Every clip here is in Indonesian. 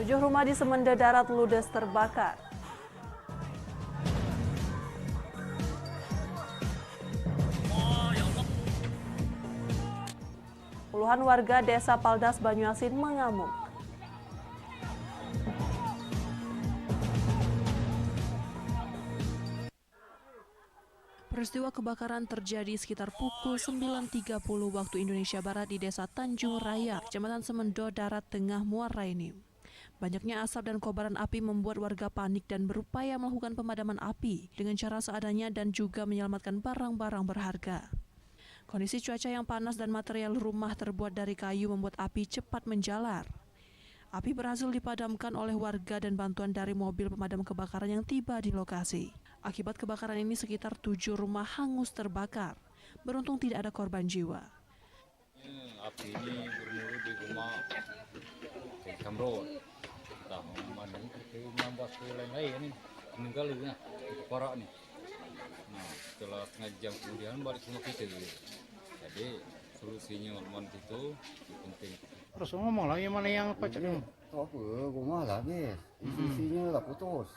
7 rumah di Semenda Darat ludes terbakar. Puluhan warga desa Paldas Banyuasin mengamuk. Peristiwa kebakaran terjadi sekitar pukul 9.30 waktu Indonesia Barat di Desa Tanjung Raya, Kecamatan Semendo Darat Tengah, Muara Enim. Banyaknya asap dan kobaran api membuat warga panik dan berupaya melakukan pemadaman api dengan cara seadanya dan juga menyelamatkan barang-barang berharga. Kondisi cuaca yang panas dan material rumah terbuat dari kayu membuat api cepat menjalar. Api berhasil dipadamkan oleh warga dan bantuan dari mobil pemadam kebakaran yang tiba di lokasi. Akibat kebakaran ini sekitar 7 rumah hangus terbakar. Beruntung tidak ada korban jiwa. Api ini bermula di rumah Kamrod. Mana ini nambah ke lain-lain ini meninggal ya, parah nih. Nah, setelah setengah jam kemudian balik rumah kita. Jadi solusinya normal itu penting. Terus ngomong lagi mana yang pacak ini? Tahu apa, rumah lah habis. Isinya lah putus.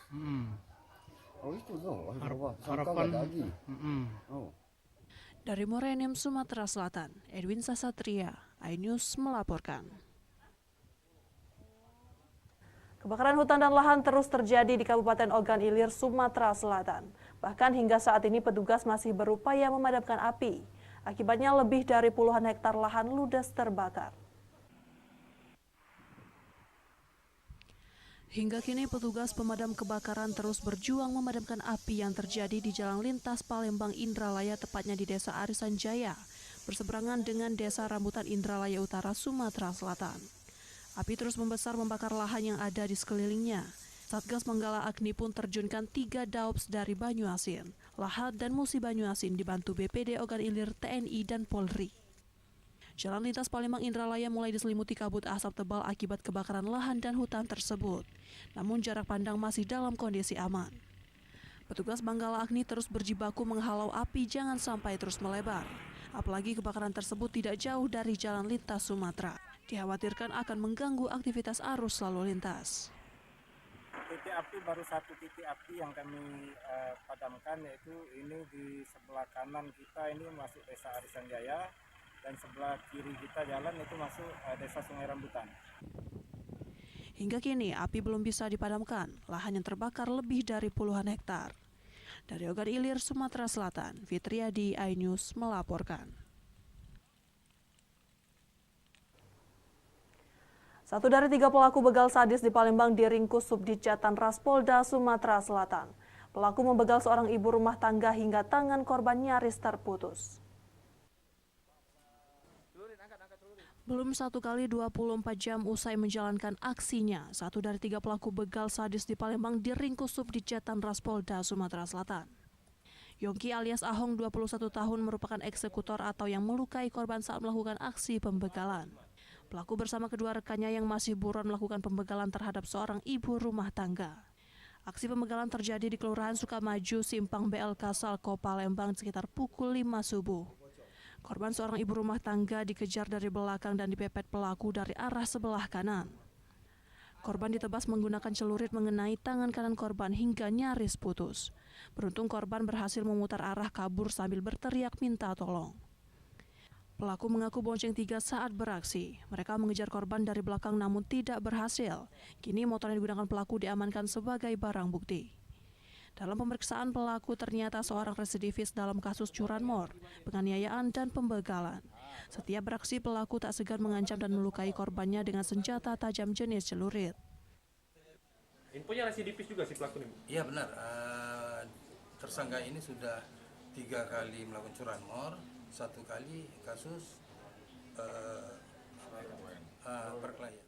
Oh itu loh, Harapan lagi. Dari Muara Enim, Sumatera Selatan, Edwin Sasatria, iNews melaporkan. Kebakaran hutan dan lahan terus terjadi di Kabupaten Ogan Ilir, Sumatera Selatan. Bahkan hingga saat ini petugas masih berupaya memadamkan api. Akibatnya lebih dari puluhan hektar lahan ludes terbakar. Hingga kini petugas pemadam kebakaran terus berjuang memadamkan api yang terjadi di Jalan Lintas Palembang Indralaya, tepatnya di Desa Arisan Jaya, berseberangan dengan Desa Rambutan Indralaya Utara, Sumatera Selatan. Api terus membesar membakar lahan yang ada di sekelilingnya. Satgas Manggala Agni pun terjunkan 3 daops dari Banyuasin, Lahat dan Musi Banyuasin dibantu BPD Ogan Ilir, TNI dan Polri. Jalan Lintas Palembang Indralaya mulai diselimuti kabut asap tebal akibat kebakaran lahan dan hutan tersebut. Namun jarak pandang masih dalam kondisi aman. Petugas Manggala Agni terus berjibaku menghalau api jangan sampai terus melebar. Apalagi kebakaran tersebut tidak jauh dari jalan lintas Sumatera. Dikhawatirkan akan mengganggu aktivitas arus lalu lintas. Titik api baru satu titik api yang kami padamkan, yaitu ini di sebelah kanan kita ini masuk Desa Arisan Jaya dan sebelah kiri kita jalan itu masuk Desa Sungai Rambutan. Hingga kini api belum bisa dipadamkan, lahan yang terbakar lebih dari puluhan hektar. Dari Ogan Ilir, Sumatera Selatan, Fitriadi, iNews melaporkan. Satu dari 3 pelaku begal sadis di Palembang diringkus Subdit Jatanras Polda Sumatera Selatan. Pelaku membegal seorang ibu rumah tangga hingga tangan korban nyaris terputus. Belum 1 kali 24 jam usai menjalankan aksinya, 1 dari 3 pelaku begal sadis di Palembang diringkus Subdit Jatanras Polda Sumatera Selatan. Yongki alias Ahong, 21 tahun, merupakan eksekutor atau yang melukai korban saat melakukan aksi pembegalan. Pelaku bersama kedua rekannya yang masih buron melakukan pembegalan terhadap seorang ibu rumah tangga. Aksi pembegalan terjadi di Kelurahan Sukamaju, Simpang BLK Salko, Palembang sekitar pukul 5 subuh. Korban seorang ibu rumah tangga dikejar dari belakang dan dipepet pelaku dari arah sebelah kanan. Korban ditebas menggunakan celurit mengenai tangan kanan korban hingga nyaris putus. Beruntung korban berhasil memutar arah kabur sambil berteriak minta tolong. Pelaku mengaku bonceng 3 saat beraksi. Mereka mengejar korban dari belakang namun tidak berhasil. Kini motor yang digunakan pelaku diamankan sebagai barang bukti. Dalam pemeriksaan, pelaku ternyata seorang residivis dalam kasus curanmor, penganiayaan, dan pembegalan. Setiap beraksi, pelaku tak segan mengancam dan melukai korbannya dengan senjata tajam jenis celurit. Infonya residivis juga si pelaku ini? Iya benar, tersangka ini sudah 3 kali melakukan curanmor, 1 kali kasus perkelahian.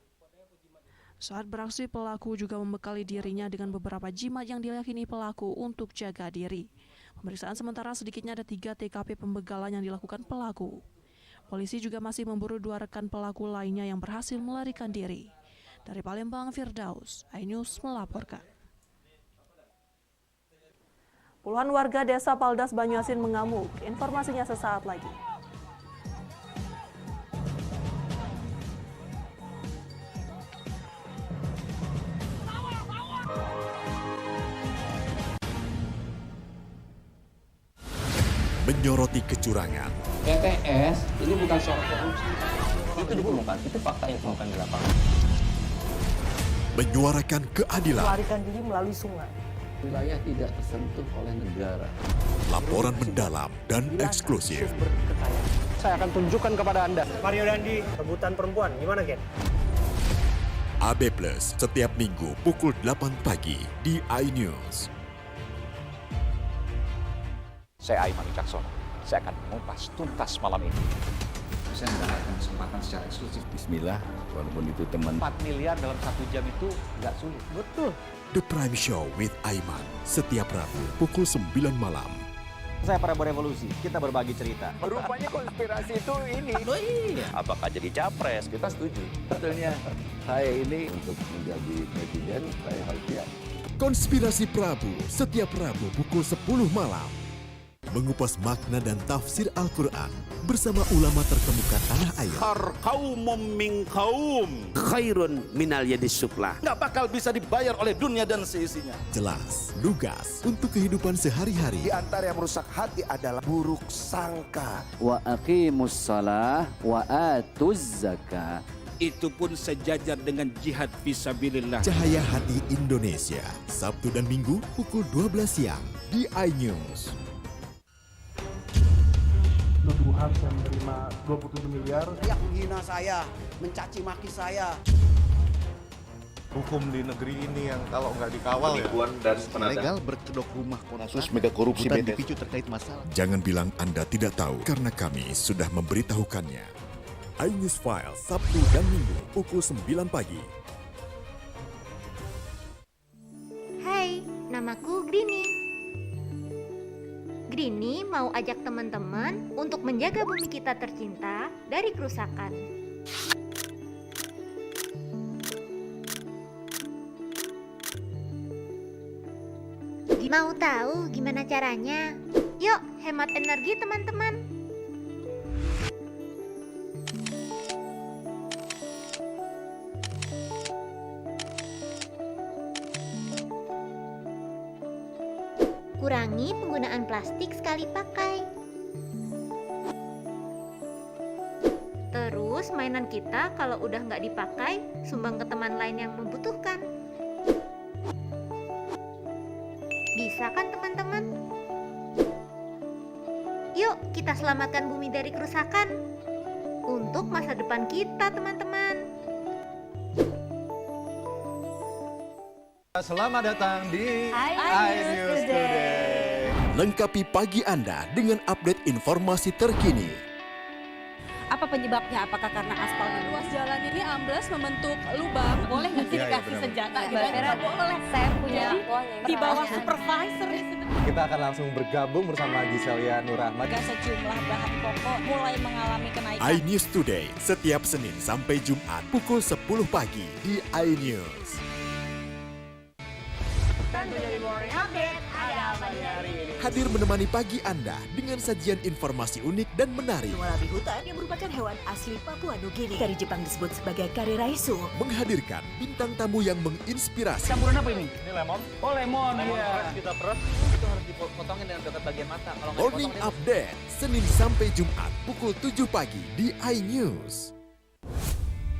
Saat beraksi, pelaku juga membekali dirinya dengan beberapa jimat yang diyakini pelaku untuk jaga diri. Pemeriksaan sementara sedikitnya ada 3 TKP pembegalan yang dilakukan pelaku. Polisi juga masih memburu 2 rekan pelaku lainnya yang berhasil melarikan diri. Dari Palembang, Firdaus, iNews melaporkan. Puluhan warga desa Paldas Banyuasin mengamuk. Informasinya sesaat lagi. menyoroti kecurangan, PTS ini bukan soal korupsi. Itu ditemukan, itu fakta yang ditemukan di lapangan. menyuarakan keadilan, melarikan diri melalui sungai. Wilayah tidak tersentuh oleh negara. laporan mendalam dan eksklusif. Saya akan tunjukkan kepada Anda. Mario Dandi, rebutan perempuan, gimana Ken? AB Plus setiap minggu pukul 8 pagi di iNews. Saya Aiman Wicaksono. Saya akan mengupas tuntas malam ini. Saya mendapatkan kesempatan secara eksklusif. Bismillah, walaupun itu teman. 4 miliar dalam 1 jam itu nggak sulit. Betul. The Prime Show with Aiman setiap Rabu pukul 9 malam. Saya Prabowo Revolusi, kita berbagi cerita. Rupanya konspirasi itu ini. Oh iya. Apakah jadi capres? Kita setuju. Sebetulnya saya ini untuk menjadi presiden, saya harus siap. Konspirasi Prabu setiap Rabu pukul 10 malam. Mengupas makna dan tafsir Al-Quran bersama ulama terkemuka tanah air. Kaumum min kaum khairun minal yadis suflah. Nggak bakal bisa dibayar oleh dunia dan seisinya. Jelas, lugas untuk kehidupan sehari-hari. Di antara yang merusak hati adalah buruk sangka. Wa aqimus shalah wa atuz zakah. Itu pun sejajar dengan jihad fisabilillah. Cahaya Hati Indonesia, Sabtu dan Minggu pukul 12 siang di iNews. Nuduhan saya menerima 27 miliar. Yang menghina saya, mencaci maki saya. Hukum di negeri ini yang kalau nggak dikawal Legal berkedok rumah Kasus mega korupsi BTS. dipicu terkait masalah. Jangan bilang Anda tidak tahu karena kami sudah memberitahukannya. iNews File Sabtu dan Minggu pukul 9 pagi. Hai, namaku Grini. Grini mau ajak teman-teman untuk menjaga bumi kita tercinta dari kerusakan. Mau tahu gimana caranya? Yuk, hemat energi teman-teman. Kurangi penggunaan plastik sekali pakai. Terus mainan kita kalau udah nggak dipakai, sumbang ke teman lain yang membutuhkan. Bisa kan teman-teman? Yuk kita selamatkan bumi dari kerusakan. Untuk masa depan kita teman-teman. Selamat datang di iNews Today. Lengkapi pagi Anda dengan update informasi terkini. Apa penyebabnya? Apakah karena aspalnya? Ruas jalan ini amblas membentuk lubang. Boleh nggak sih dikasih senjata? Tidak boleh. Saya punya di bawah supervisor. Kita akan langsung bergabung bersama Giselia Nurahmat. Sejumlah bahan pokok mulai mengalami kenaikan. iNews Today setiap Senin sampai Jumat pukul 10 pagi di iNews. Hadir menemani pagi Anda dengan sajian informasi unik dan menarik. Walabi hutan yang merupakan hewan asli Papua Nugini. Dari Jepang disebut sebagai kare raisu. Menghadirkan bintang tamu yang menginspirasi. Campuran apa ini? Ini lemon. Oh lemon, iya. Kita peras. Itu harus dipotongin dengan dekat bagian mata. Kalau nggak Morning dipotong, Update Senin sampai Jumat pukul 7 pagi di iNews.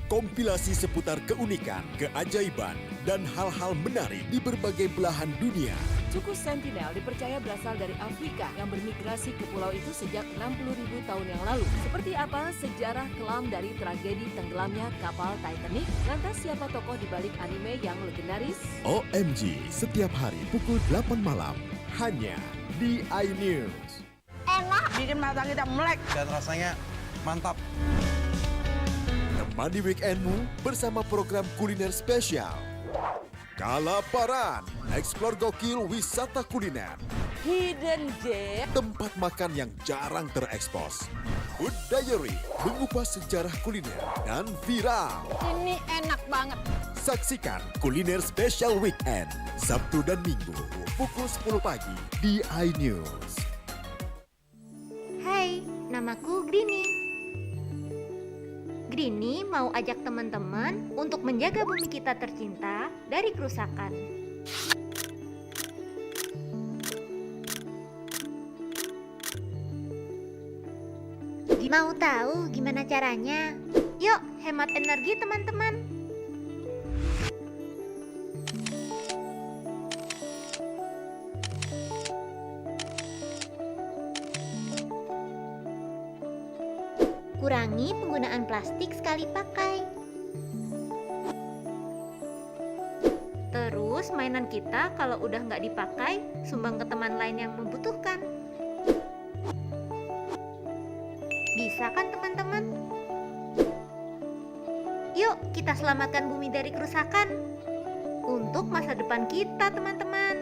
Kompilasi seputar keunikan, keajaiban, dan hal-hal menarik di berbagai belahan dunia. Suku Sentinel dipercaya berasal dari Afrika yang bermigrasi ke pulau itu sejak 60.000 tahun yang lalu. Seperti apa sejarah kelam dari tragedi tenggelamnya kapal Titanic? Lantas siapa tokoh di balik anime yang legendaris? OMG setiap hari pukul 8 malam hanya di iNews. Enak! Bikin mata kita melek. Dan rasanya mantap. Temani weekendmu bersama program kuliner spesial. Kalaparan, eksplor gokil wisata kuliner. Hidden Gem. Tempat makan yang jarang terekspos. Food Diary, mengupas sejarah kuliner dan viral. Ini enak banget. Saksikan kuliner spesial weekend, Sabtu dan Minggu, pukul 10 pagi di iNews. Hai, namaku Grini. Grini mau ajak teman-teman untuk menjaga bumi kita tercinta dari kerusakan. Mau tahu gimana caranya? Yuk, hemat energi teman-teman. Kurangi penggunaan plastik sekali pakai. Terus mainan kita kalau udah nggak dipakai, sumbang ke teman lain yang membutuhkan. Bisa kan teman-teman? Yuk kita selamatkan bumi dari kerusakan. Untuk masa depan kita teman-teman.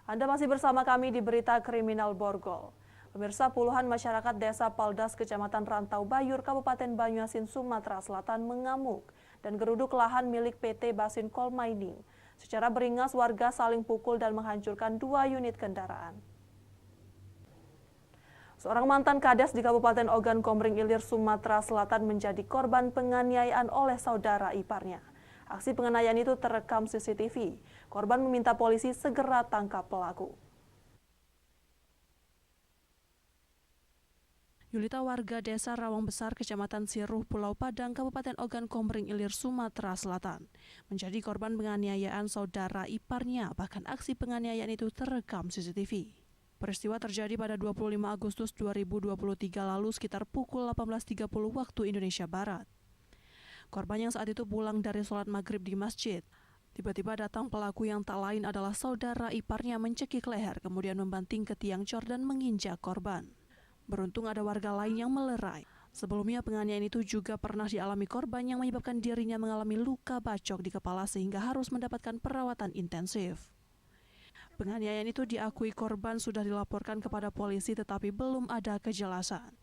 Anda masih bersama kami di Berita Kriminal Borgol. Pemirsa, puluhan masyarakat Desa Paldas, Kecamatan Rantau Bayur, Kabupaten Banyuasin, Sumatera Selatan mengamuk dan geruduk lahan milik PT Basin Coal Mining. Secara beringas, warga saling pukul dan menghancurkan 2 unit kendaraan. Seorang mantan kades di Kabupaten Ogan Komering Ilir, Sumatera Selatan menjadi korban penganiayaan oleh saudara iparnya. Aksi penganiayaan itu terekam CCTV. Korban meminta polisi segera tangkap pelaku. Yulita, warga desa Rawang Besar, Kecamatan Siruh, Pulau Padang, Kabupaten Ogan Komering Ilir, Sumatera Selatan, menjadi korban penganiayaan saudara iparnya. Bahkan aksi penganiayaan itu terekam CCTV. Peristiwa terjadi pada 25 Agustus 2023 lalu sekitar pukul 18.30 waktu Indonesia Barat. Korban yang saat itu pulang dari sholat maghrib di masjid. Tiba-tiba datang pelaku yang tak lain adalah saudara iparnya mencekik leher, kemudian membanting ke tiang cor dan menginjak korban. Beruntung ada warga lain yang melerai. Sebelumnya penganiayaan itu juga pernah dialami korban yang menyebabkan dirinya mengalami luka bacok di kepala sehingga harus mendapatkan perawatan intensif. Penganiayaan itu diakui korban sudah dilaporkan kepada polisi tetapi belum ada kejelasan.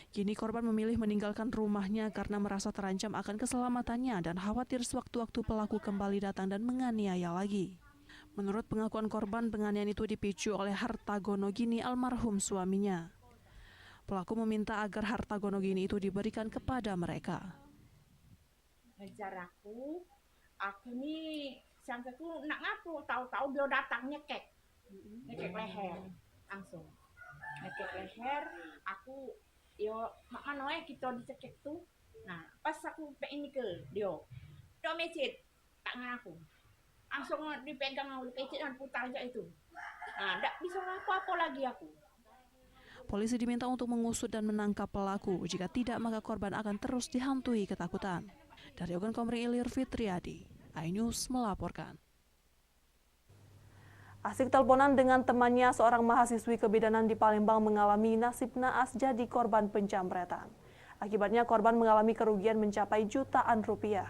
Kini korban memilih meninggalkan rumahnya karena merasa terancam akan keselamatannya dan khawatir sewaktu-waktu pelaku kembali datang dan menganiaya lagi. Menurut pengakuan korban, penganiayaan itu dipicu oleh harta gonogini almarhum suaminya. Pelaku meminta agar harta gonogini itu diberikan kepada mereka. Ngejar aku nih sampai aku nak ngaku, tahu-tahu dia datang nyekek leher langsung, nyekek leher aku. Yo, mana kita dicekek tuh. Nah, pas aku ini ke dia, mecet tangan aku, langsung dipegang oleh pecet dan putar aja itu. Nah, tidak bisa apa-apa lagi aku. Polisi diminta untuk mengusut dan menangkap pelaku. Jika tidak, maka korban akan terus dihantui ketakutan. Dari Ogan Komering Ilir, Fitriadi, iNews melaporkan. Asik teleponan dengan temannya, seorang mahasiswi kebidanan di Palembang mengalami nasib naas jadi korban penjamretan. Akibatnya korban mengalami kerugian mencapai jutaan rupiah.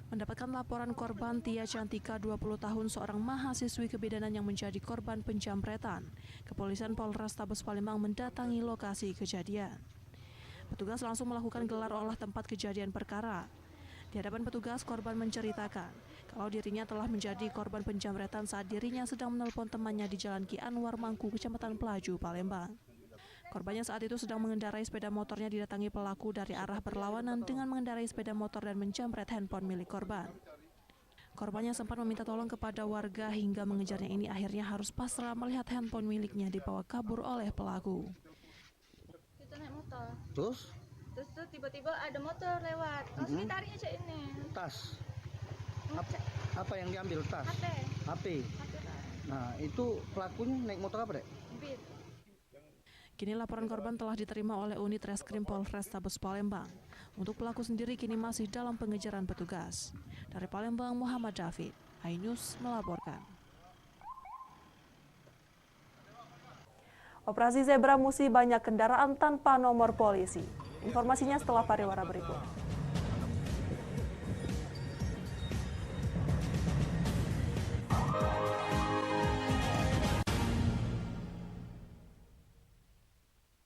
Mendapatkan laporan korban, Tia Cantika, 20 tahun, seorang mahasiswi kebidanan yang menjadi korban penjamretan. Kepolisian Polrestabes Palembang mendatangi lokasi kejadian. Petugas langsung melakukan gelar olah tempat kejadian perkara. Di hadapan petugas, korban menceritakan kalau dirinya telah menjadi korban penjamretan saat dirinya sedang menelpon temannya di Jalan Ki Anwar Mangku, Kecamatan Pelaju, Palembang. Korbannya saat itu sedang mengendarai sepeda motornya didatangi pelaku dari arah berlawanan dengan mengendarai sepeda motor dan menjamret handphone milik korban. Korbannya sempat meminta tolong kepada warga hingga mengejarnya ini akhirnya harus pasrah melihat handphone miliknya dibawa kabur oleh pelaku. Kita naik motor. Terus Tiba-tiba ada motor lewat. Langsung ditarik aja ini. Tas. Apa yang diambil tas? HP. Nah, itu pelakunya naik motor apa, Dek? Beat. Kini laporan korban telah diterima oleh unit Reskrim Polrestabes Palembang. Untuk pelaku sendiri kini masih dalam pengejaran petugas. Dari Palembang, Muhammad David, iNews melaporkan. Operasi Zebra Musi, banyak kendaraan tanpa nomor polisi. Informasinya setelah pariwara berikut.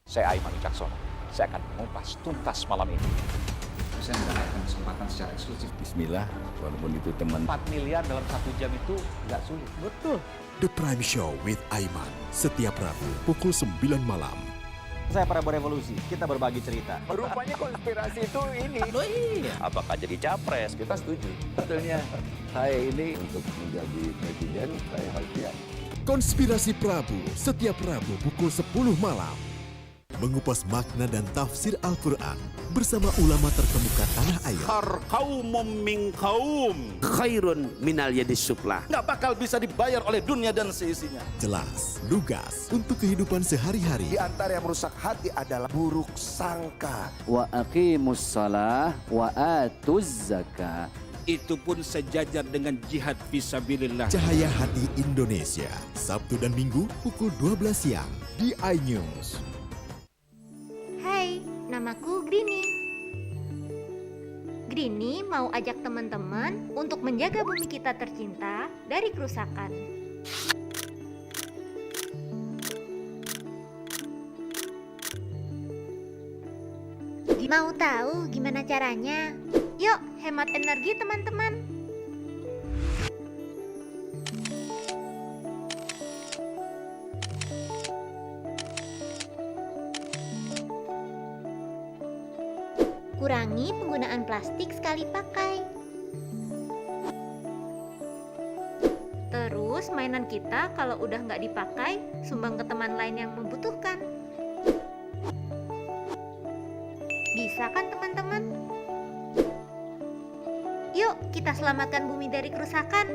Saya Aiman Wicaksono. Saya akan mengupas tuntas malam ini. Saya mendapatkan kesempatan secara eksklusif. Bismillah, walaupun itu teman. 4 miliar dalam 1 jam itu nggak sulit. Betul. The Prime Show with Aiman, setiap Rabu pukul 9 malam. Saya Prabowo Revolusi, kita berbagi cerita. Rupanya konspirasi itu ini. Oh iya. Apakah jadi capres? Kita setuju. Sebetulnya saya ini untuk menjadi presiden, saya harus siap. Konspirasi Prabu setiap Rabu pukul 10 malam. Mengupas makna dan tafsir Al-Quran bersama ulama terkemuka tanah air. Kaumum min kaum khairun minal yadis suflah. Nggak bakal bisa dibayar oleh dunia dan seisinya. Jelas, lugas untuk kehidupan sehari-hari. Di antara yang merusak hati adalah buruk sangka. Wa aqimus shalah wa atuz zakah. Itu pun sejajar dengan jihad fisabilillah. Cahaya Hati Indonesia, Sabtu dan Minggu pukul 12 siang di iNews. Hai, namaku Grini. Grini mau ajak teman-teman untuk menjaga bumi kita tercinta dari kerusakan. Mau tahu gimana caranya? Yuk, hemat energi teman-teman. Kurangi penggunaan plastik sekali pakai. Terus mainan kita kalau udah nggak dipakai, sumbang ke teman lain yang membutuhkan. Bisa kan teman-teman? Yuk kita selamatkan bumi dari kerusakan.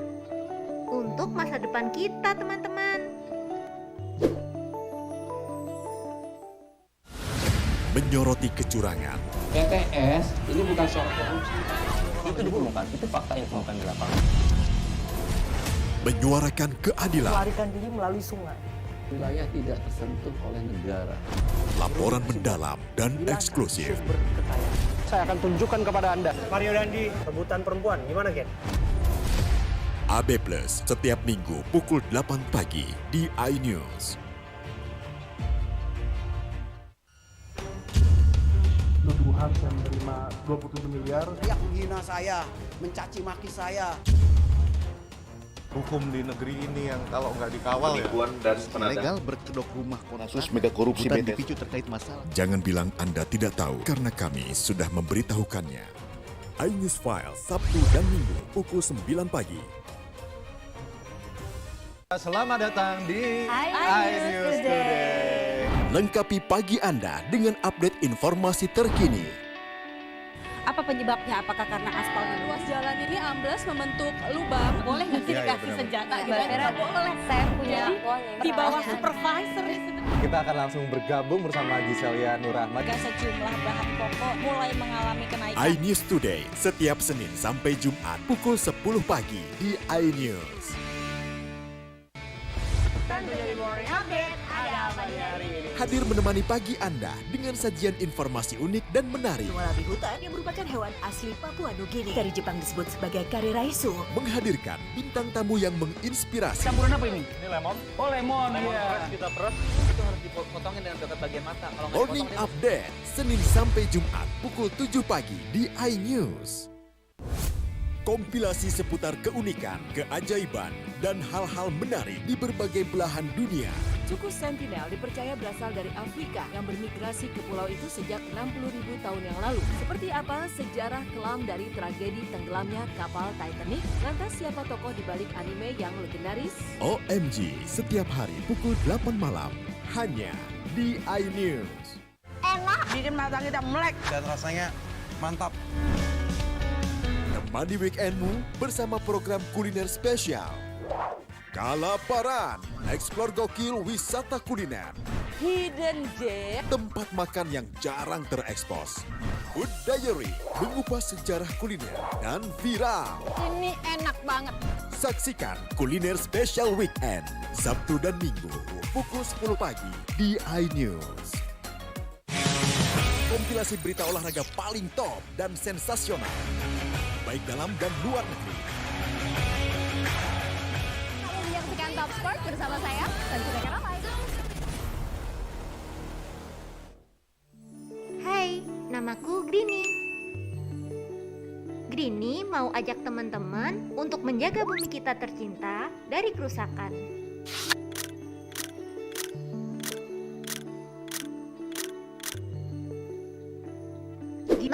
Untuk masa depan kita teman-teman. Menyoroti kecurangan. PTS ini bukan soal korupsi. Itu ditemukan, itu fakta yang ditemukan di lapangan. Menyuarakan keadilan. Melarikan diri melalui sungai. Wilayah tidak tersentuh oleh negara. Laporan mendalam dan eksklusif. Saya akan tunjukkan kepada Anda. Mario Dandi, rebutan perempuan. Gimana, Ken? AB Plus setiap Minggu pukul 8 pagi di iNews. Nuduhan saya menerima 27 miliar. Yang menghina saya, mencaci maki saya. Hukum di negeri ini yang kalau nggak dikawal penipuan dan ilegal berkedok rumah kasus mega korupsi dipicu terkait masalah. Jangan bilang Anda tidak tahu karena kami sudah memberitahukannya. iNews File Sabtu dan Minggu pukul 9 pagi. Selamat datang di iNews Today. Lengkapi pagi Anda dengan update informasi terkini. Apa penyebabnya? Apakah karena aspal ruas jalan ini amblas membentuk lubang? Boleh nggak sih dikasih senjata gitu? Nggak boleh. Saya punya di bawah supervisor. Kita akan langsung bergabung bersama Giselia Nurahmat. Sejumlah bahan pokok mulai mengalami kenaikan. iNews Today setiap Senin sampai Jumat pukul 10 pagi di iNews. Hadir menemani pagi Anda dengan sajian informasi unik dan menarik. Wallaby hutan yang merupakan hewan asli Papua Nugini. Dari Jepang disebut sebagai kare raisu. Menghadirkan bintang tamu yang menginspirasi. Campuran apa ini? Ini lemon. Oh lemon, iya. Kita peras. Itu harus dipotongin dengan dekat bagian mata. Kalau nggak Morning dipotong, Update Senin sampai Jumat pukul 7 pagi di iNews. Kompilasi seputar keunikan, keajaiban, dan hal-hal menarik di berbagai belahan dunia. Suku Sentinel dipercaya berasal dari Afrika yang bermigrasi ke pulau itu sejak 60.000 tahun yang lalu. Seperti apa sejarah kelam dari tragedi tenggelamnya kapal Titanic? Lantas siapa tokoh di balik anime yang legendaris? OMG setiap hari pukul 8 malam hanya di iNews. Enak, bikin mata kita melek. Dan rasanya mantap. Temani weekendmu bersama program kuliner spesial. Kalaparan, eksplor gokil wisata kuliner. Hidden gem. Tempat makan yang jarang terekspos. Food Diary, mengupas sejarah kuliner dan viral. Ini enak banget. Saksikan kuliner spesial weekend, Sabtu dan Minggu, pukul 10 pagi di iNews. Kompilasi berita olahraga paling top dan sensasional, baik dalam dan luar negeri. Menyaksikan Top Sport bersama saya, Sanjita Karamai. Hai, namaku Grini. Grini mau ajak teman-teman untuk menjaga bumi kita tercinta dari kerusakan.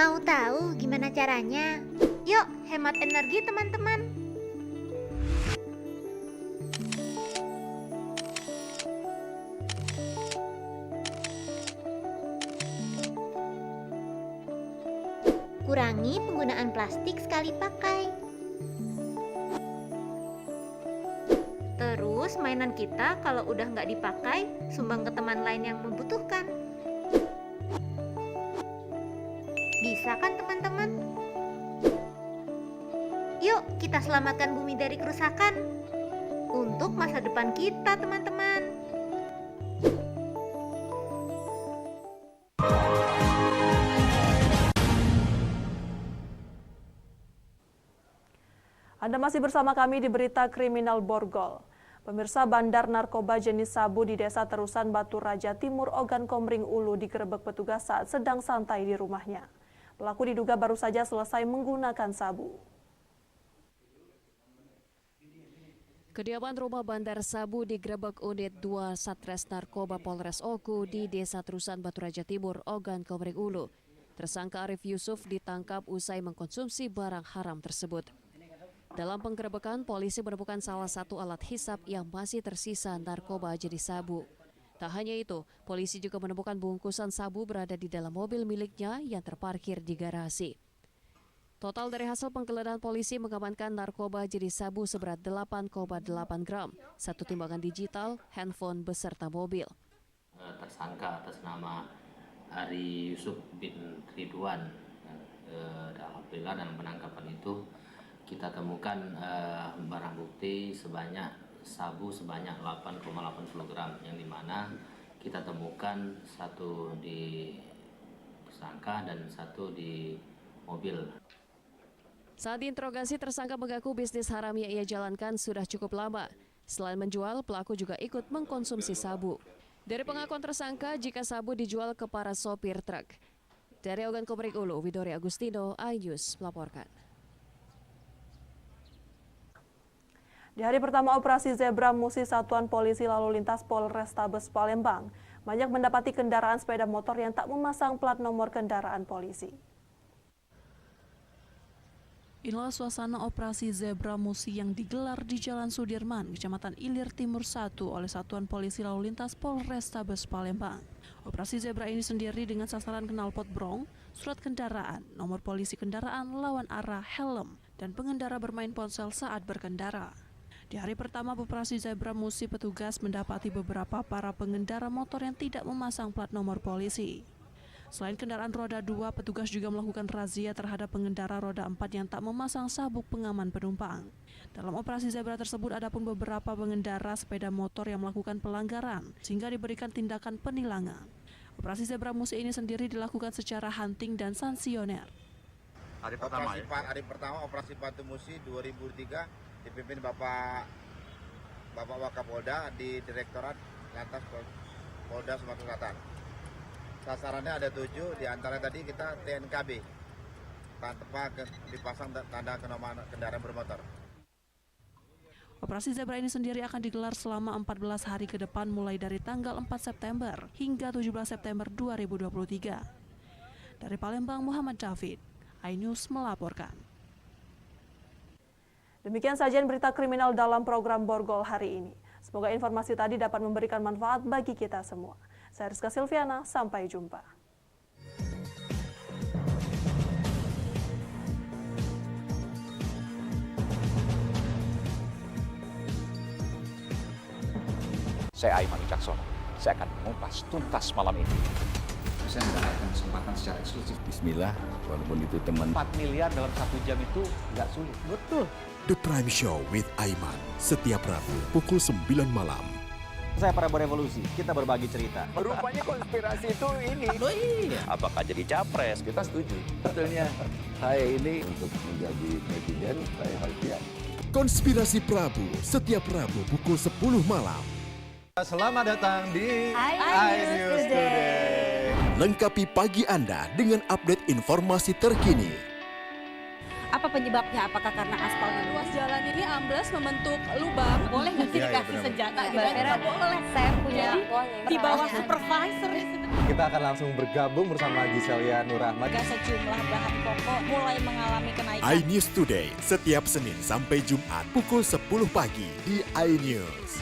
Mau tahu gimana caranya? Yuk, hemat energi teman-teman. Kurangi penggunaan plastik sekali pakai. Terus mainan kita kalau udah nggak dipakai, sumbang ke teman lain yang membutuhkan. Bisa kan teman-teman? Yuk kita selamatkan bumi dari kerusakan. Untuk masa depan kita teman-teman. Anda masih bersama kami di Berita Kriminal Borgol. Pemirsa, bandar narkoba jenis sabu di Desa Terusan Batu Raja Timur, Ogan Komering Ulu digerebek petugas saat sedang santai di rumahnya. Pelaku diduga baru saja selesai menggunakan sabu. Kediaman rumah bandar sabu digerebek unit 2 Satres Narkoba Polres Oku di Desa Terusan Batu Raja Timur, Ogan Komering Ulu. Tersangka Arif Yusuf ditangkap usai mengkonsumsi barang haram tersebut. Dalam penggerebekan, polisi menemukan salah satu alat hisap yang masih tersisa narkoba jenis sabu. Tak hanya itu, polisi juga menemukan bungkusan sabu berada di dalam mobil miliknya yang terparkir di garasi. Total dari hasil penggeledahan polisi mengamankan narkoba jenis sabu seberat 8,8 gram, 1 timbangan digital, handphone beserta mobil. Tersangka atas nama Ari Yusuf bin Ridwan. Alhamdulillah dalam penangkapan itu kita temukan barang bukti sebanyak sabu sebanyak 8,8 kg yang dimana kita temukan satu di tersangka dan satu di mobil. Saat diinterogasi, tersangka mengaku bisnis haram yang ia jalankan sudah cukup lama. Selain menjual, pelaku juga ikut mengkonsumsi sabu. Dari pengakuan tersangka, jika sabu dijual ke para sopir truk. Dari Ogan Komering Ulu, Widori Agustino, iNews melaporkan. Di hari pertama operasi Zebra Musi Satuan Polisi Lalu Lintas Polrestabes Palembang, banyak mendapati kendaraan sepeda motor yang tak memasang plat nomor kendaraan polisi. Inilah suasana operasi Zebra Musi yang digelar di Jalan Sudirman, Kecamatan Ilir Timur 1 oleh Satuan Polisi Lalu Lintas Polrestabes Palembang. Operasi Zebra ini sendiri dengan sasaran knalpot brong, surat kendaraan, nomor polisi kendaraan, lawan arah, helm, dan pengendara bermain ponsel saat berkendara. Di hari pertama operasi Zebra Musi, petugas mendapati beberapa para pengendara motor yang tidak memasang plat nomor polisi. Selain kendaraan roda 2, petugas juga melakukan razia terhadap pengendara roda 4 yang tak memasang sabuk pengaman penumpang. Dalam operasi Zebra tersebut ada pun beberapa pengendara sepeda motor yang melakukan pelanggaran sehingga diberikan tindakan penilangan. Operasi Zebra Musi ini sendiri dilakukan secara hunting dan sanksiyoner. Hari pertama operasi Patu Musi 2003 dipimpin Bapak Wakapolda di Direktorat Lantas Polda Sumatera Selatan. Sasarannya ada 7, di antara tadi kita TNKB tanpa dipasang tanda kendaraan bermotor. Operasi Zebra ini sendiri akan digelar selama 14 hari ke depan mulai dari tanggal 4 September hingga 17 September 2023. Dari Palembang, Muhammad David, iNews melaporkan. Demikian saja berita kriminal dalam program Borgol hari ini. Semoga informasi tadi dapat memberikan manfaat bagi kita semua. Saya Rizka Silviana, sampai jumpa. Saya Aiman Wicaksono. Saya akan mengupas tuntas malam ini. Saya mendapatkan kesempatan secara eksklusif. Bismillah, walaupun itu teman. 4 miliar dalam 1 jam itu nggak sulit. Betul. The Prime Show with Aiman, setiap Rabu pukul 9 malam. Saya Prabowo Revolusi, kita berbagi cerita. Rupanya konspirasi itu ini. Oh iya. Apakah jadi capres? Kita setuju. Sebetulnya saya ini untuk menjadi presiden, saya harus siap. Konspirasi Prabu, setiap Rabu pukul 10 malam. Selamat datang di iNews Today. Lengkapi pagi Anda dengan update informasi terkini. Apa penyebabnya? Apakah karena aspalnya? Ruas jalan ini amblas membentuk lubang. Boleh nggak sih dikasih senjata? Nggak boleh. Saya punya Di bawah supervisor. Kita akan langsung bergabung bersama Giselia Nurahmat. Sejumlah bahan pokok mulai mengalami kenaikan. iNews Today, setiap Senin sampai Jumat pukul 10 pagi di iNews.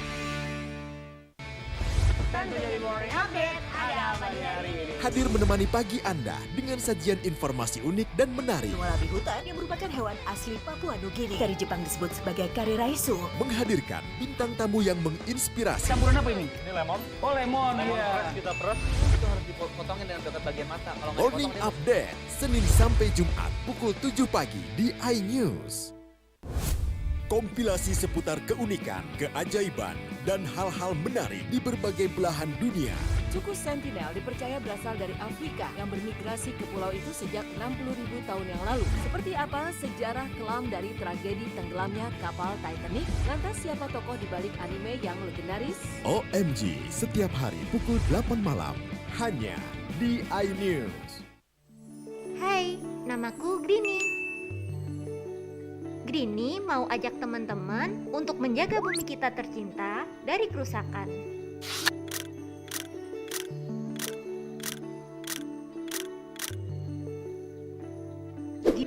Hadir menemani pagi Anda dengan sajian informasi unik dan menarik. Wallaby hutan yang merupakan hewan asli Papua Nugini. Dari Jepang disebut sebagai kare raisu. Menghadirkan bintang tamu yang menginspirasi. Campuran apa ini? Ini lemon. Oh, lemon. Peras kita peras. Itu harus dipotongin dengan dekat bagian mata. Kalau nggak Morning dipotong, Update, Senin sampai Jumat pukul 7 pagi di iNews. Kompilasi seputar keunikan, keajaiban, dan hal-hal menarik di berbagai belahan dunia. Suku Sentinel dipercaya berasal dari Afrika yang bermigrasi ke pulau itu sejak 60.000 tahun yang lalu. Seperti apa sejarah kelam dari tragedi tenggelamnya kapal Titanic? Lantas siapa tokoh di balik anime yang legendaris? OMG, setiap hari pukul 8 malam, hanya di iNews. Hai, namaku Grini. Grini mau ajak teman-teman untuk menjaga bumi kita tercinta dari kerusakan.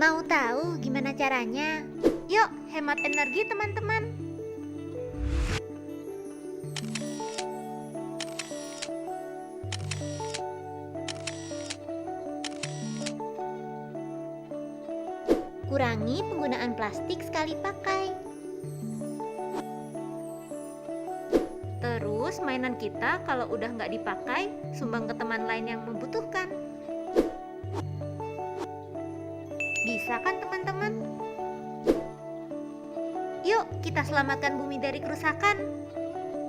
Mau tahu gimana caranya? Yuk, hemat energi teman-teman. Kurangi penggunaan plastik sekali pakai. Terus mainan kita kalau udah nggak dipakai, sumbang ke teman lain yang membutuhkan. Bisa kan teman-teman? Yuk kita selamatkan bumi dari kerusakan.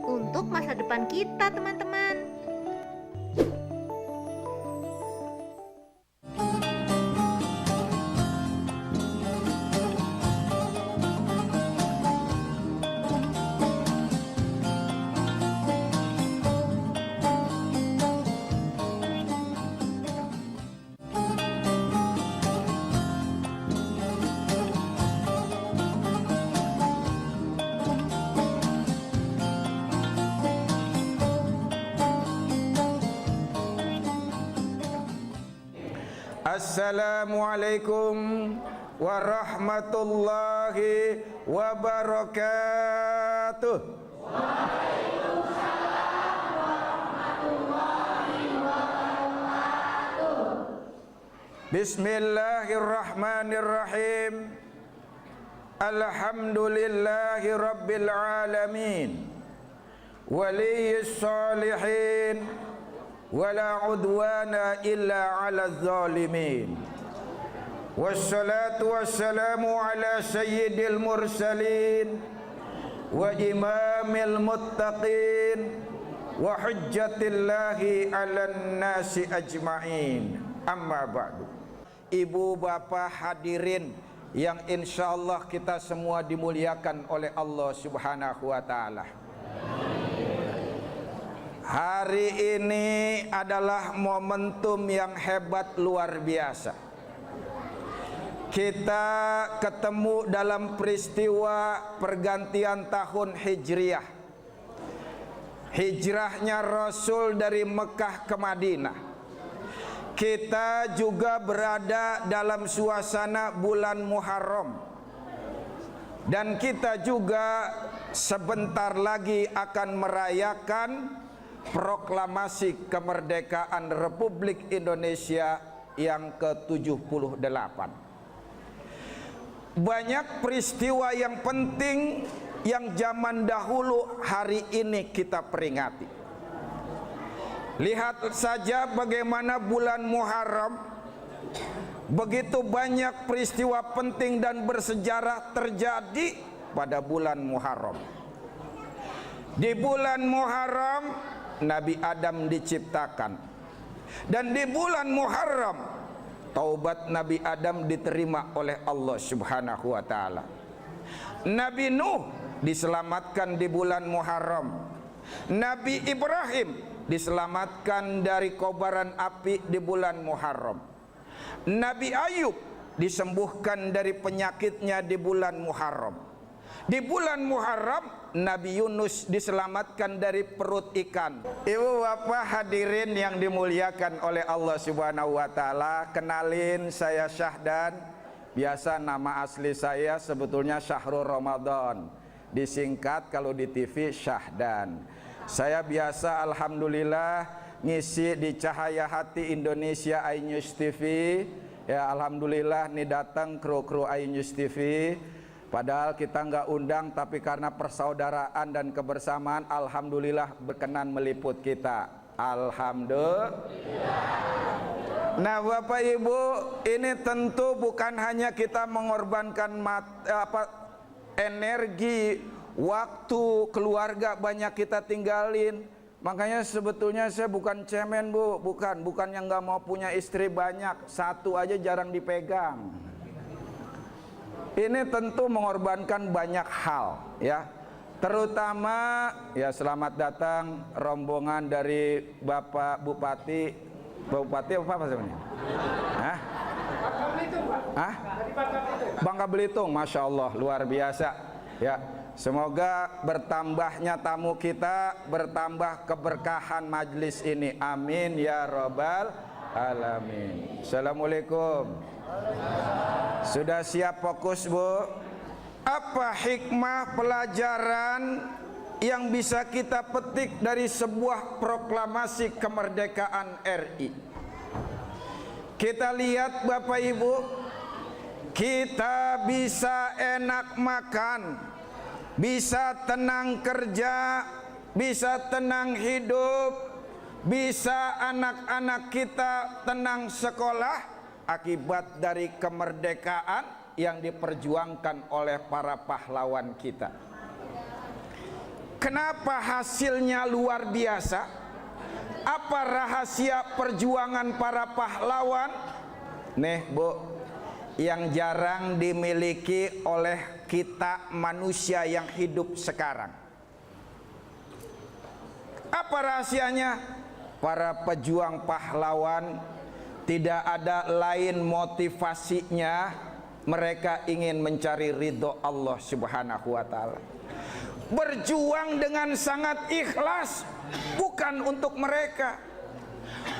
Untuk masa depan kita teman-teman. Assalamualaikum warahmatullahi wabarakatuh. Waalaikumsalam warahmatullahi wabarakatuh. Bismillahirrahmanirrahim. Alhamdulillahi rabbil alamin. Waliyyis salihin. Wala udwana illa ala zalimin. Wassalatu wassalamu ala sayyidil mursalin wa imamil muttaqin wa hujjatillahi ala nasi ajma'in. Amma ba'du. Ibu bapak hadirin yang insyaallah kita semua dimuliakan oleh Allah Subhanahu wa ta'ala. Hari ini adalah momentum yang hebat luar biasa. Kita ketemu dalam peristiwa pergantian tahun Hijriah. Hijrahnya Rasul dari Mekah ke Madinah. Kita juga berada dalam suasana bulan Muharram. Dan kita juga sebentar lagi akan merayakan proklamasi kemerdekaan Republik Indonesia yang ke-78. Banyak peristiwa yang penting yang zaman dahulu hari ini kita peringati. Lihat saja bagaimana bulan Muharram, begitu banyak peristiwa penting dan bersejarah terjadi pada bulan Muharram. Di bulan Muharram Nabi Adam diciptakan. Dan di bulan Muharram taubat Nabi Adam diterima oleh Allah Subhanahu wa ta'ala. Nabi Nuh diselamatkan di bulan Muharram. Nabi Ibrahim diselamatkan dari kobaran api di bulan Muharram. Nabi Ayub disembuhkan dari penyakitnya di bulan Muharram. Di bulan Muharram Nabi Yunus diselamatkan dari perut ikan. Ibu bapak hadirin yang dimuliakan oleh Allah Subhanahu wa taala, kenalin saya Syahdan. Biasa nama asli saya sebetulnya Syahrul Ramadan. Disingkat kalau di TV Syahdan. Saya biasa alhamdulillah ngisi di Cahaya Hati Indonesia iNews TV. Ya alhamdulillah nih datang kru iNews TV. Padahal kita nggak undang, tapi karena persaudaraan dan kebersamaan, alhamdulillah berkenan meliput kita. Alhamdulillah. Nah Bapak Ibu, ini tentu bukan hanya kita mengorbankan energi, waktu, keluarga banyak kita tinggalin. Makanya sebetulnya saya bukan cemen Bu, bukan yang nggak mau punya istri banyak, satu aja jarang dipegang. Ini tentu mengorbankan banyak hal ya. Terutama ya selamat datang rombongan dari Bapak Bupati. Bupati apa sebenarnya? Hah? Hah? Bangka Belitung, Masya Allah luar biasa ya. Semoga bertambahnya tamu kita, bertambah keberkahan majlis ini. Amin ya Rabbal Alamin. Assalamualaikum. Sudah siap fokus Bu? Apa hikmah pelajaran yang bisa kita petik dari sebuah proklamasi kemerdekaan RI? Kita lihat Bapak Ibu, kita bisa enak makan, bisa tenang kerja, bisa tenang hidup, bisa anak-anak kita tenang sekolah akibat dari kemerdekaan yang diperjuangkan oleh para pahlawan kita. Kenapa hasilnya luar biasa? Apa rahasia perjuangan para pahlawan? Nih Bu, yang jarang dimiliki oleh kita manusia yang hidup sekarang. Apa rahasianya? Para pejuang pahlawan tidak ada lain motivasinya, mereka ingin mencari ridho Allah Subhanahu wa taala. Berjuang dengan sangat ikhlas, bukan untuk mereka.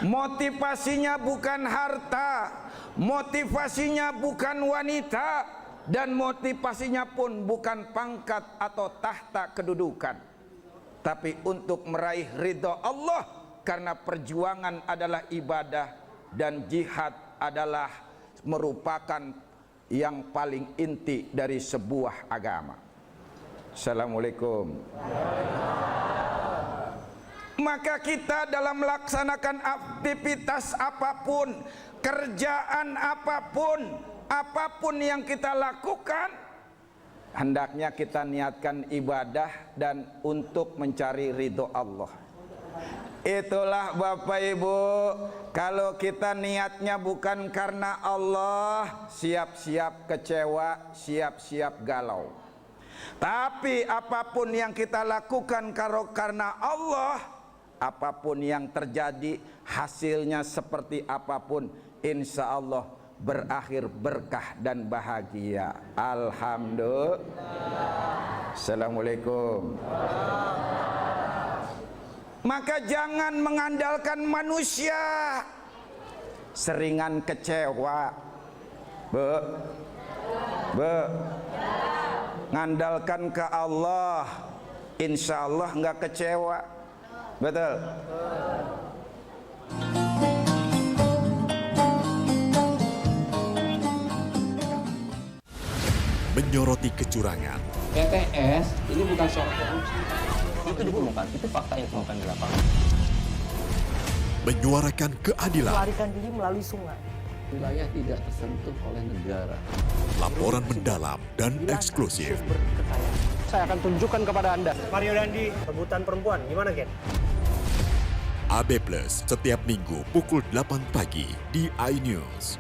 Motivasinya bukan harta, motivasinya bukan wanita, dan motivasinya pun bukan pangkat atau tahta kedudukan, tapi untuk meraih ridho Allah, karena perjuangan adalah ibadah dan jihad adalah merupakan yang paling inti dari sebuah agama. Assalamualaikum. Maka kita dalam melaksanakan aktivitas apapun, kerjaan apapun, apapun yang kita lakukan, hendaknya kita niatkan ibadah dan untuk mencari ridho Allah. Itulah Bapak Ibu, kalau kita niatnya bukan karena Allah, siap-siap kecewa, siap-siap galau. Tapi apapun yang kita lakukan kalau karena Allah, apapun yang terjadi, hasilnya seperti apapun, insya Allah berakhir berkah dan bahagia. Alhamdulillah. Assalamualaikum. Maka jangan mengandalkan manusia, seringan kecewa. Ngandalkan ke Allah, insya Allah nggak kecewa. Betul. Menyoroti kecurangan. PTS ini bukan soal korupsi. Itu ditemukan, itu fakta yang ditemukan di lapangan. Menyuarakan keadilan. Melarikan diri melalui sungai. Wilayah tidak tersentuh oleh negara. Laporan mendalam dan eksklusif. Saya akan tunjukkan kepada Anda. Mario Dandi, rebutan perempuan, gimana Ken? AB Plus setiap minggu pukul 8 pagi di iNews.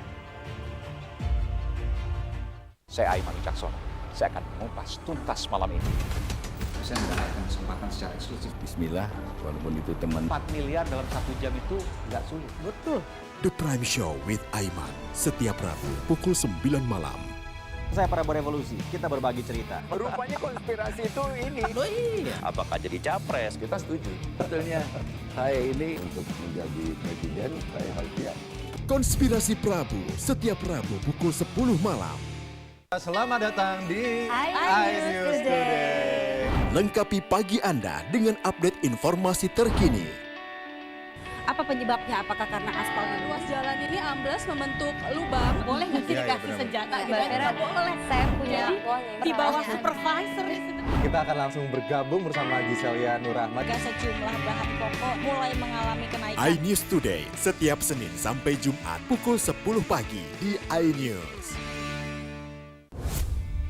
Saya Aiman Wicaksono. Saya akan mengupas tuntas malam ini. Saya mendapatkan kesempatan secara eksklusif. Bismillah, walaupun itu teman. 4 miliar dalam 1 jam itu nggak sulit. Betul. The Prime Show with Aiman, setiap Rabu pukul 9 malam. Saya Prabowo Revolusi, kita berbagi cerita. Rupanya konspirasi itu ini. Oh iya. Apakah jadi capres? Kita setuju. Sebetulnya saya ini untuk menjadi presiden, saya harus siap. Konspirasi Prabu, setiap Rabu pukul 10 malam. Selamat datang di iNews Today. Lengkapi pagi Anda dengan update informasi terkini. Apa penyebabnya? Apakah karena aspal? Ruas jalan ini amblas membentuk lubang. Boleh nggak sih Iya, dikasih benar. senjata? Mbak Vera, boleh. Saya punya di bawah supervisor. Kita akan langsung bergabung bersama Giselia Nurahmat. Sejumlah bahan pokok mulai mengalami kenaikan. iNews Today, setiap Senin sampai Jumat pukul 10 pagi di iNews.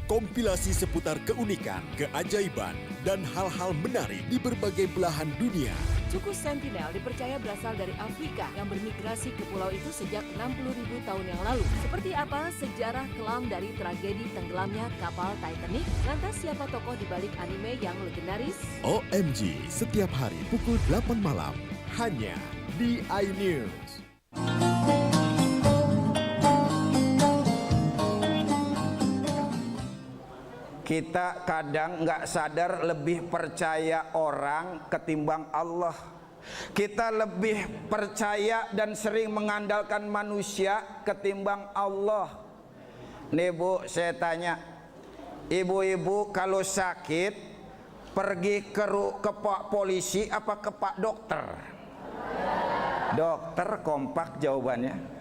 Kompilasi seputar keunikan, keajaiban, dan hal-hal menarik di berbagai belahan dunia. Suku Sentinel dipercaya berasal dari Afrika yang bermigrasi ke pulau itu sejak 60.000 tahun yang lalu. Seperti apa sejarah kelam dari tragedi tenggelamnya kapal Titanic? Lantas siapa tokoh di balik anime yang legendaris? OMG, setiap hari pukul 8 malam, hanya di iNews. Kita kadang nggak sadar lebih percaya orang ketimbang Allah. Kita lebih percaya dan sering mengandalkan manusia ketimbang Allah. Nih Bu, saya tanya, ibu-ibu kalau sakit pergi ke Pak polisi apa ke Pak dokter? Dokter, kompak jawabannya.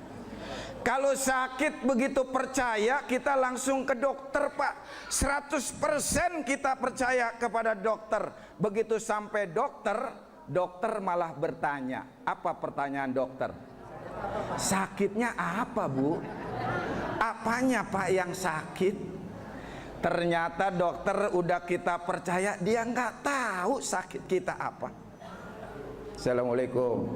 Kalau sakit begitu percaya kita langsung ke dokter Pak. 100% kita percaya kepada dokter. Begitu sampai dokter, dokter malah bertanya. Apa pertanyaan dokter? Sakitnya apa Bu? Apanya Pak yang sakit? Ternyata dokter udah kita percaya, dia nggak tahu sakit kita apa. Assalamualaikum.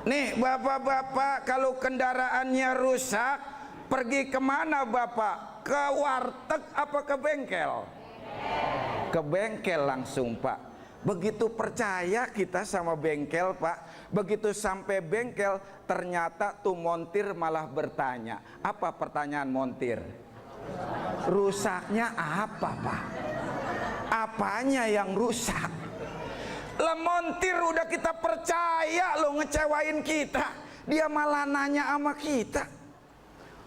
Nih bapak-bapak, kalau kendaraannya rusak, pergi kemana bapak? Ke warteg apa ke bengkel? Ke bengkel langsung Pak. Begitu percaya kita sama bengkel Pak, begitu sampai bengkel ternyata tuh montir malah bertanya. Apa pertanyaan montir? Rusaknya apa Pak? Apanya yang rusak? Lah montir udah kita percaya lo ngecewain kita, dia malah nanya sama kita.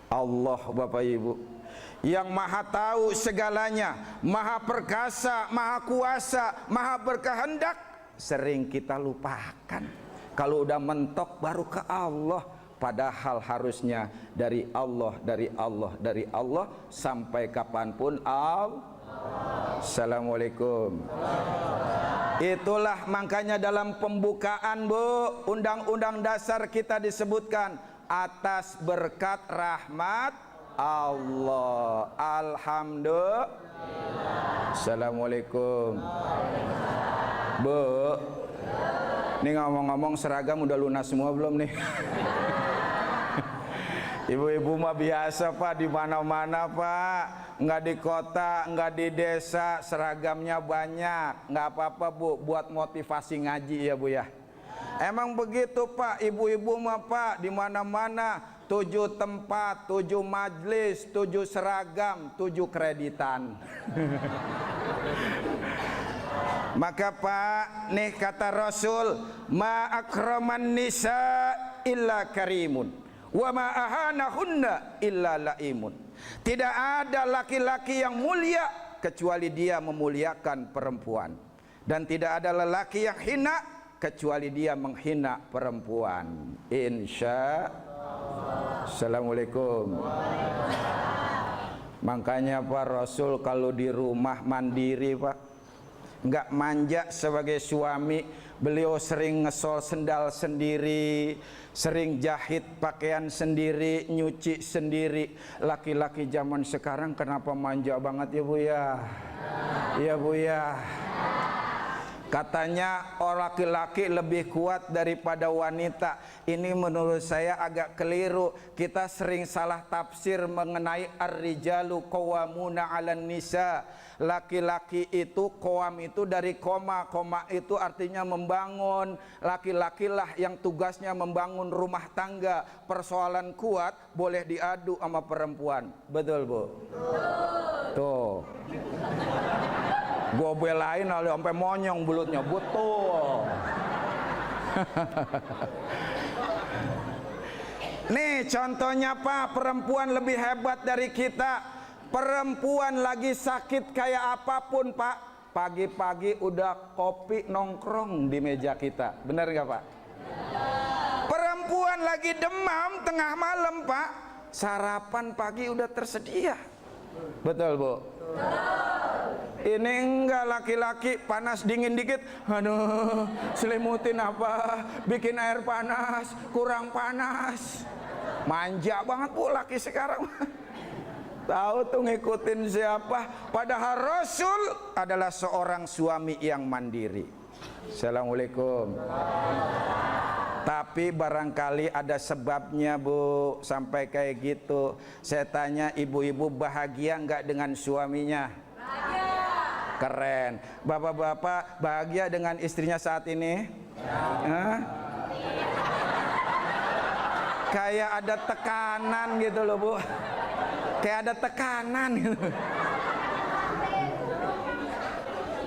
Allah Bapak Ibu yang maha tahu segalanya, maha perkasa, maha kuasa, maha berkehendak, sering kita lupakan. Kalau udah mentok baru ke Allah, padahal harusnya dari Allah, dari Allah, dari Allah sampai kapanpun Assalamualaikum. Itulah makanya dalam pembukaan Bu, Undang-Undang Dasar kita disebutkan atas berkat rahmat Allah. Alhamdulillah. Assalamualaikum. Bu, ini ngomong-ngomong seragam udah lunas semua belum nih? Ibu-ibu mah biasa Pak, di mana-mana Pak, nggak di kota, nggak di desa, seragamnya banyak, nggak apa-apa Bu, buat motivasi ngaji ya Bu ya. Emang begitu Pak, ibu-ibu mah Pak, di mana-mana 7 tempat, 7 majlis, 7 seragam, 7 kreditan. Maka Pak, nih kata Rasul, ma akraman nisa illa karimun. Wa ma ahanahunna illa laimun. Tidak ada laki-laki yang mulia kecuali dia memuliakan perempuan, dan tidak ada lelaki yang hina kecuali dia menghina perempuan. Insya Allah. Assalamualaikum. Makanya Pak Rasul kalau di rumah mandiri Pak, nggak manja sebagai suami. Beliau sering ngesol sendal sendiri, sering jahit pakaian sendiri, nyuci sendiri. Laki-laki zaman sekarang kenapa manja banget ya Bu ya? Iya Bu ya. Katanya orang laki-laki lebih kuat daripada wanita. Ini menurut saya agak keliru. Kita sering salah tafsir mengenai ar-rijalu qawwamuna 'alan nisa. Laki-laki itu, qawam itu dari koma. Koma itu artinya membangun. Laki-lakilah yang tugasnya membangun rumah tangga. Persoalan kuat boleh diadu sama perempuan. Betul, Bu? Tuh. Gue belain oleh sampai monyong bulutnya, betul. Nih contohnya Pak, perempuan lebih hebat dari kita. Perempuan lagi sakit kayak apapun Pak, pagi-pagi udah kopi nongkrong di meja kita. Bener gak Pak? Perempuan lagi demam tengah malam Pak, sarapan pagi udah tersedia. Betul Bu? Ini enggak, laki-laki panas dingin dikit, aduh selimutin apa, bikin air panas, kurang panas. Manja banget Bu laki sekarang. Tahu tuh ngikutin siapa, padahal Rasul adalah seorang suami yang mandiri. Assalamualaikum. Tapi barangkali ada sebabnya Bu sampai kayak gitu. Saya tanya, ibu-ibu bahagia enggak dengan suaminya? Keren. Bapak-bapak bahagia dengan istrinya saat ini? Kayak ada tekanan gitu loh Bu. Kayak ada tekanan gitu.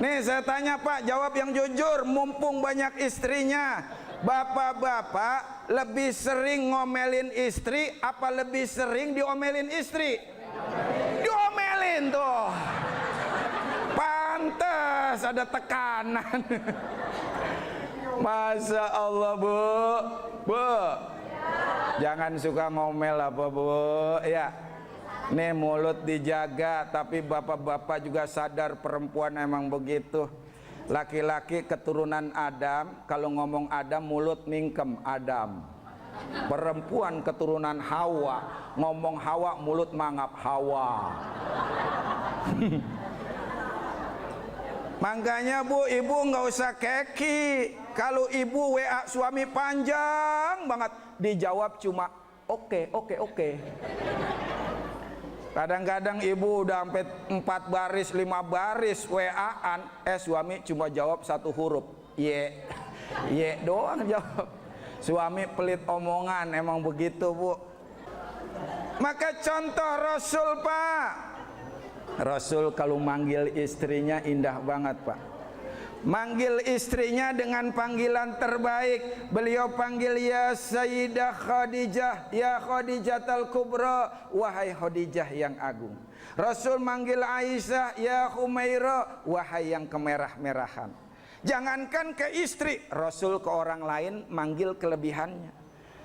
Nih saya tanya Pak, jawab yang jujur, mumpung banyak istrinya. Bapak-bapak lebih sering ngomelin istri apa lebih sering diomelin istri? Diomelin tuh. Pantes ada tekanan. Masya Allah Bu. Bu, jangan suka ngomel apa Bu. Ya, nih mulut dijaga. Tapi bapak-bapak juga sadar perempuan emang begitu. Laki-laki keturunan Adam, kalau ngomong Adam mulut mingkem Adam. Perempuan keturunan Hawa, ngomong Hawa mulut mangap Hawa. Makanya Bu, ibu nggak usah keki. Kalau ibu WA suami panjang banget, dijawab cuma oke. Kadang-kadang ibu udah sampai 4 baris, 5 baris WA-an, suami cuma jawab 1 huruf, ye doang jawab. Suami pelit omongan, emang begitu Bu. Maka contoh Rasul Pak, Rasul kalau manggil istrinya indah banget Pak. Manggil istrinya dengan panggilan terbaik. Beliau panggil ya Sayyidah Khadijah, ya Khadijatul Kubra, wahai Khadijah yang agung. Rasul manggil Aisyah, ya Humaira, wahai yang kemerah-merahan. Jangankan ke istri, Rasul ke orang lain manggil kelebihannya.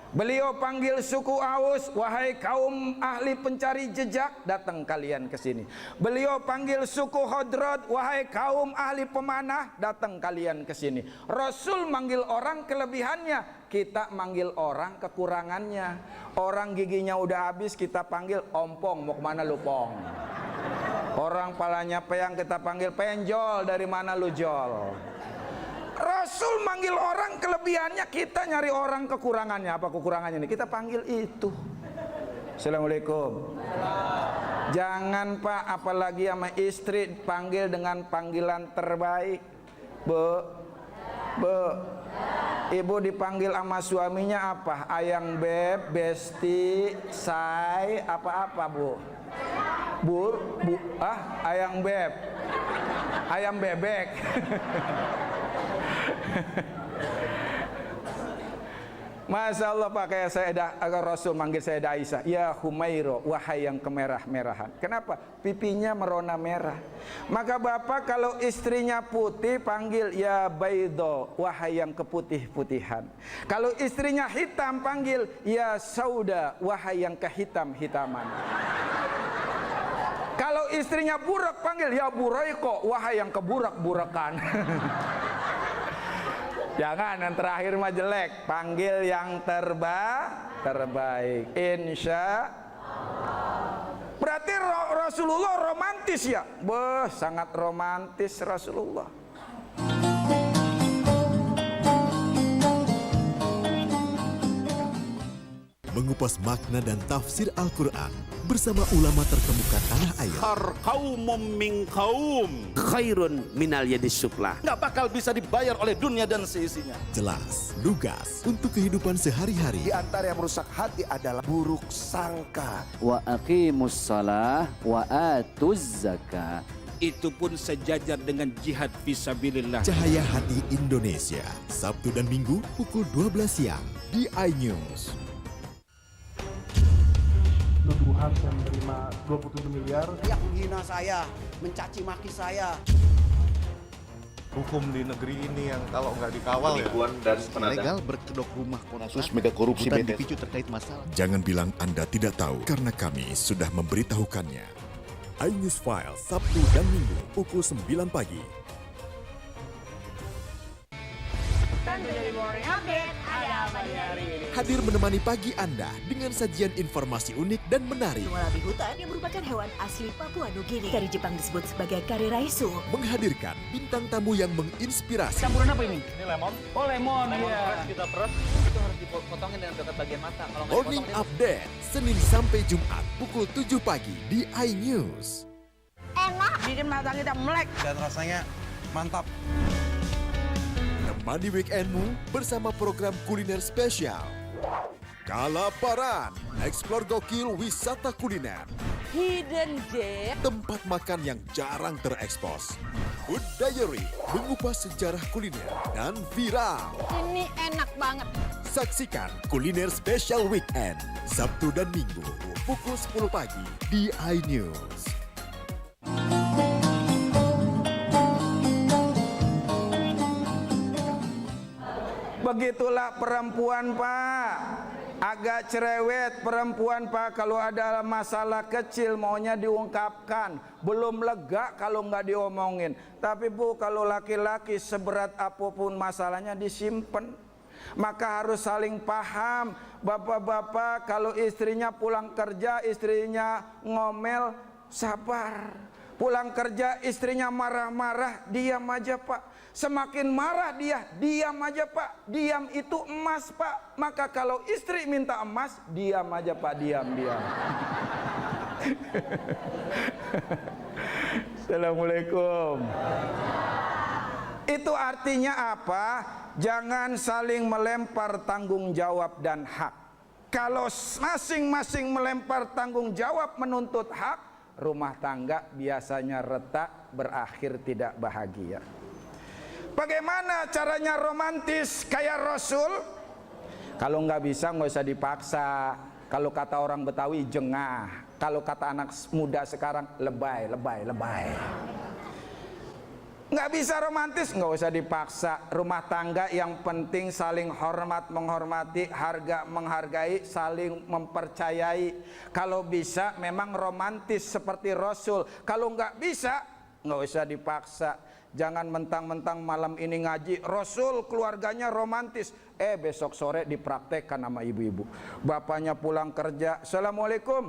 Beliau panggil suku Aus, wahai kaum ahli pencari jejak, datang kalian ke sini. Beliau panggil suku Khadrat, wahai kaum ahli pemanah, datang kalian ke sini. Rasul manggil orang kelebihannya, kita manggil orang kekurangannya. Orang giginya udah habis, kita panggil ompong, mau kemana lu pong? Orang palanya peyang, kita panggil penjol, dari mana lu jol? Rasul manggil orang kelebihannya, kita nyari orang kekurangannya. Apa kekurangannya nih? Kita panggil itu. Assalamualaikum. Jangan Pak, apalagi sama istri panggil dengan panggilan terbaik. Bu, ibu dipanggil sama suaminya apa? Ayang beb, besti, say, apa-apa Bu? Ayang beb, ayam bebek. Masya Allah Pak, kayak agar Rasul manggil Sayyidah Aisyah, ya Humairo, wahai yang kemerah-merahan. Kenapa? Pipinya merona merah. Maka bapak kalau istrinya putih panggil ya Baido, wahai yang keputih-putihan. Kalau istrinya hitam panggil ya Sauda, wahai yang kehitam-hitaman. Kalau istrinya burak panggil ya Buraiko, wahai yang keburak-burakan. Jangan yang terakhir mah jelek, panggil yang terbaik. Insya Allah. Berarti Rasulullah romantis ya? Sangat romantis Rasulullah. mengupas makna dan tafsir Al-Quran bersama ulama terkemuka tanah air. Qaumum min qaum khairun minal yadis suflah. Nggak bakal bisa dibayar oleh dunia dan seisinya. Jelas, lugas untuk kehidupan sehari-hari. Di antara yang merusak hati adalah buruk sangka. Wa aqimus shalah wa atuz zakah. Itu pun sejajar dengan jihad fisabilillah. Cahaya Hati Indonesia, Sabtu dan Minggu pukul 12 siang di iNews. Nuduhan saya menerima 27 miliar. Yang menghina saya, mencaci maki saya. Hukum di negeri ini yang kalau nggak dikawal penipuan dan legal berkedok rumah kasus mega korupsi dipicu terkait masalah. Jangan bilang Anda tidak tahu, karena kami sudah memberitahukannya. iNews File, Sabtu dan Minggu, pukul 9 pagi. Hadir menemani pagi Anda dengan sajian informasi unik dan menarik. Wallaby hutan yang merupakan hewan asli Papua Nugini. Dari Jepang disebut sebagai kariraisu. Menghadirkan bintang tamu yang menginspirasi. Campuran apa ini? Ini lemon. Oh, lemon. Lemon Iya. fresh kita peras. Itu harus dipotongin dengan dekat bagian mata. Kalau nggak Morning dipotong, Update, Senin sampai Jumat, pukul 7 pagi di iNews. Enak, bikin mata kita melek. Dan rasanya mantap. Temani weekendmu bersama program kuliner spesial. Kalaparan, eksplor gokil wisata kuliner. Hidden gem. Tempat makan yang jarang terekspos. Food Diary, mengupas sejarah kuliner dan viral. Ini enak banget. Saksikan kuliner spesial weekend, Sabtu dan Minggu, pukul 10 pagi di iNews. Begitulah perempuan, Pak. Agak cerewet perempuan, Pak. Kalau ada masalah kecil maunya diungkapkan. Belum lega kalau nggak diomongin. Tapi Bu, kalau laki-laki seberat apapun masalahnya disimpan. Maka harus saling paham. Bapak-bapak kalau istrinya pulang kerja, istrinya ngomel, sabar. Pulang kerja istrinya marah-marah, diam aja, Pak. Semakin marah dia, diam aja, Pak. Diam itu emas, Pak. Maka kalau istri minta emas, diam aja, Pak. Diam. Assalamualaikum. Itu artinya apa? Jangan saling melempar tanggung jawab dan hak. Kalau masing-masing melempar tanggung jawab menuntut hak, rumah tangga biasanya retak, berakhir tidak bahagia. Bagaimana caranya romantis kayak Rasul? Kalau nggak bisa nggak usah dipaksa. Kalau kata orang Betawi jengah. Kalau kata anak muda sekarang lebay. Nggak bisa romantis nggak usah dipaksa. Rumah tangga yang penting saling hormat menghormati, harga menghargai, saling mempercayai. Kalau bisa memang romantis seperti Rasul. Kalau nggak bisa nggak usah dipaksa. Jangan mentang-mentang malam ini ngaji Rasul keluarganya romantis, besok sore dipraktekkan sama ibu-ibu. Bapaknya pulang kerja, Assalamualaikum,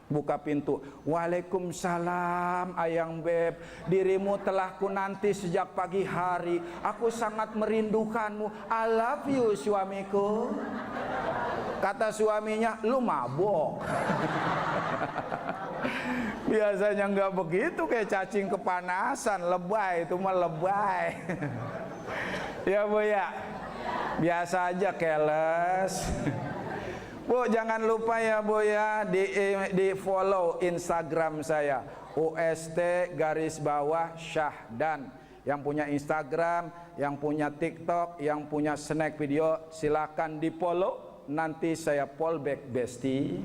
buka pintu, Waalaikumsalam ayang beb, dirimu telah ku nanti sejak pagi hari, aku sangat merindukanmu, I love you suamiku. Kata suaminya, lu mabok. Biasanya nggak begitu, kayak cacing kepanasan, lebay, itu mah lebay. Ya Bu ya, biasa aja keles. Bu jangan lupa ya Bu ya, di follow Instagram saya @UST_Syahdan. Yang punya Instagram, yang punya TikTok, yang punya snack video, silakan di follow. Nanti saya fallback bestie.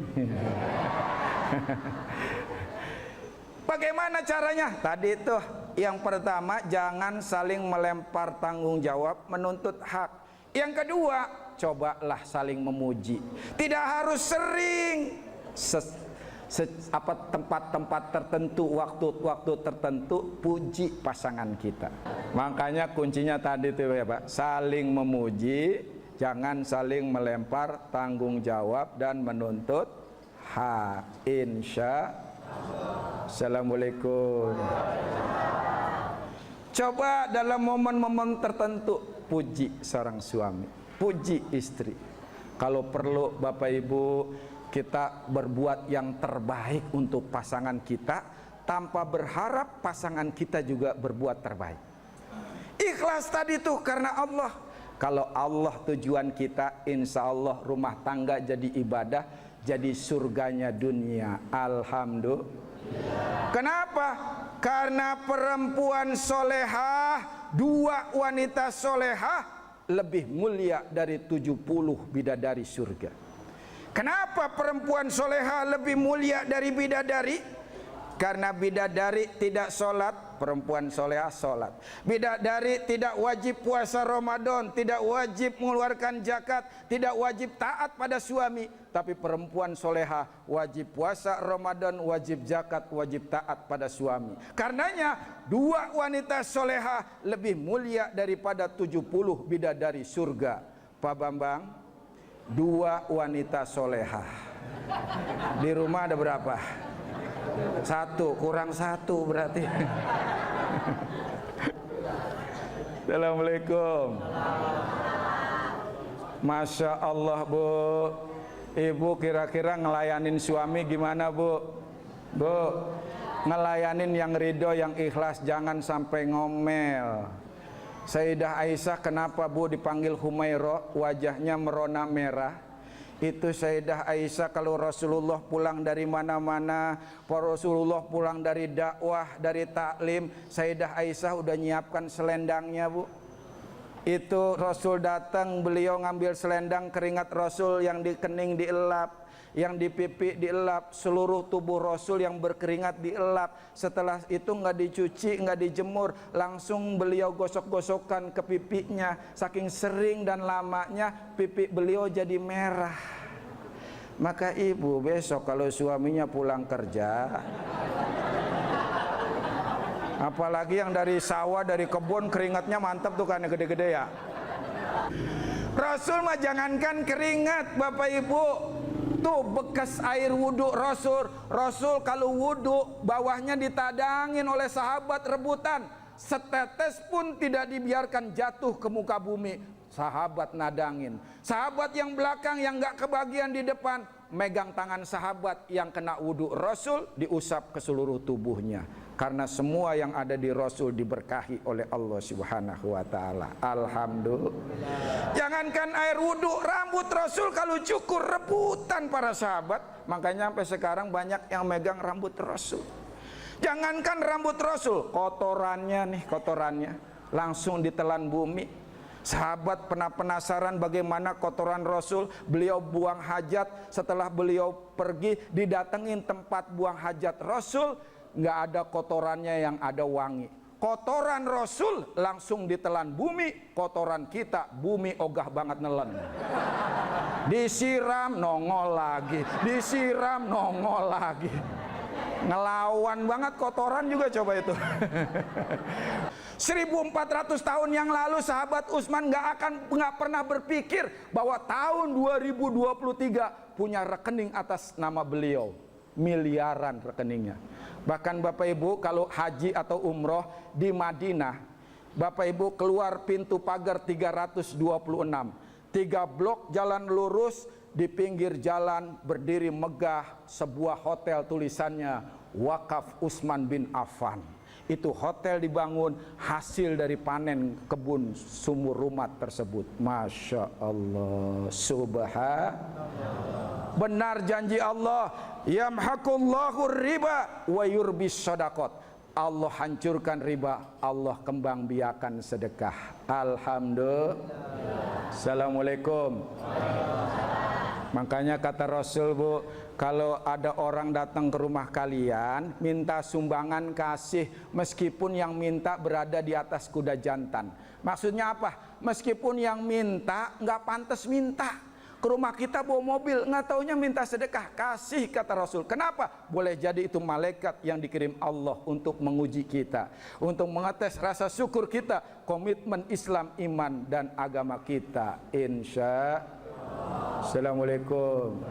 Bagaimana caranya? Tadi tuh yang pertama, jangan saling melempar tanggung jawab, menuntut hak. Yang kedua, cobalah saling memuji. Tidak harus sering. Tempat-tempat tertentu, waktu-waktu tertentu, puji pasangan kita. Makanya kuncinya tadi tuh ya Pak, saling memuji, jangan saling melempar tanggung jawab dan menuntut hak. Insya Assalamualaikum. Coba dalam momen-momen tertentu puji seorang suami, puji istri. Kalau perlu Bapak Ibu, kita berbuat yang terbaik untuk pasangan kita tanpa berharap pasangan kita juga berbuat terbaik. Ikhlas tadi tuh karena Allah. Kalau Allah tujuan kita, insya Allah rumah tangga jadi ibadah, jadi surganya dunia. Alhamdulillah. Kenapa? Karena perempuan solehah, 2 wanita solehah lebih mulia dari 70 bidadari surga. Kenapa perempuan solehah lebih mulia dari bidadari? Karena bidadari tidak sholat, perempuan solehah sholat. Bidadari tidak wajib puasa Ramadan, tidak wajib mengeluarkan zakat, tidak wajib taat pada suami. Tapi perempuan solehah wajib puasa Ramadan, wajib zakat, wajib taat pada suami. Karenanya 2 wanita solehah lebih mulia daripada 70 bidadari surga. Pak Bambang, 2 wanita solehah. Di rumah ada berapa? 1 kurang 1 berarti. Assalamualaikum. Masya Allah Bu. Ibu kira-kira ngelayanin suami gimana Bu? Bu, ngelayanin yang ridho, yang ikhlas, jangan sampai ngomel. Sayyidah Aisyah kenapa Bu dipanggil Humairah, wajahnya merona merah? Itu Sayyidah Aisyah kalau Rasulullah pulang dari mana-mana, Rasulullah pulang dari dakwah, dari taklim, Sayyidah Aisyah udah nyiapkan selendangnya Bu. Itu Rasul datang, beliau ngambil selendang, keringat Rasul yang di kening dielap, yang di pipi dielap, seluruh tubuh Rasul yang berkeringat dielap. Setelah itu nggak dicuci, nggak dijemur, langsung beliau gosok-gosokkan ke pipinya. Saking sering dan lamanya pipi beliau jadi merah. Maka ibu besok kalau suaminya pulang kerja, apalagi yang dari sawah, dari kebun, keringatnya mantap tuh kan, gede-gede ya. Rasul mah jangankan keringat Bapak Ibu, tuh bekas air wudhu Rasul. Rasul kalau wudhu bawahnya ditadangin oleh sahabat rebutan, setetes pun tidak dibiarkan jatuh ke muka bumi. Sahabat nadangin, sahabat yang belakang yang gak kebagian di depan megang tangan sahabat yang kena wudhu Rasul, diusap ke seluruh tubuhnya. Karena semua yang ada di Rasul diberkahi oleh Allah Subhanahu wa ta'ala. Alhamdulillah. Jangankan air wudhu, rambut Rasul kalau cukur rebutan para sahabat. Makanya sampai sekarang banyak yang megang rambut Rasul. Jangankan rambut Rasul, kotorannya nih, kotorannya langsung ditelan bumi. Sahabat pernah penasaran bagaimana kotoran Rasul. Beliau buang hajat, setelah beliau pergi didatengin tempat buang hajat Rasul, nggak ada kotorannya yang ada wangi. Kotoran Rasul langsung ditelan bumi, kotoran kita bumi ogah banget nelen. Disiram nongol lagi, disiram nongol lagi. Ngelawan banget kotoran juga coba itu. 1400 tahun yang lalu sahabat Utsman nggak pernah berpikir bahwa tahun 2023 punya rekening atas nama beliau. Miliaran rekeningnya. Bahkan Bapak Ibu kalau haji atau umroh di Madinah, Bapak Ibu keluar pintu pagar 326, 3 blok jalan lurus, di pinggir jalan berdiri megah sebuah hotel, tulisannya Wakaf Utsman bin Affan. Itu hotel dibangun hasil dari panen kebun sumur rumat tersebut. Masya Allah, subhanallah. Benar janji Allah, yamhaqullahu riba wa yurbis shadaqat. Allah hancurkan riba, Allah kembang biakan sedekah. Alhamdulillah. Assalamualaikum. Makanya kata Rasul Bu, kalau ada orang datang ke rumah kalian minta sumbangan, kasih, meskipun yang minta berada di atas kuda jantan. Maksudnya apa? Meskipun yang minta nggak pantas minta. Ke rumah kita bawa mobil, nggak taunya minta sedekah, kasih kata Rasul. Kenapa? Boleh jadi itu malaikat yang dikirim Allah untuk menguji kita, untuk mengetes rasa syukur kita, komitmen Islam, iman dan agama kita. Insya Allah. Assalamualaikum.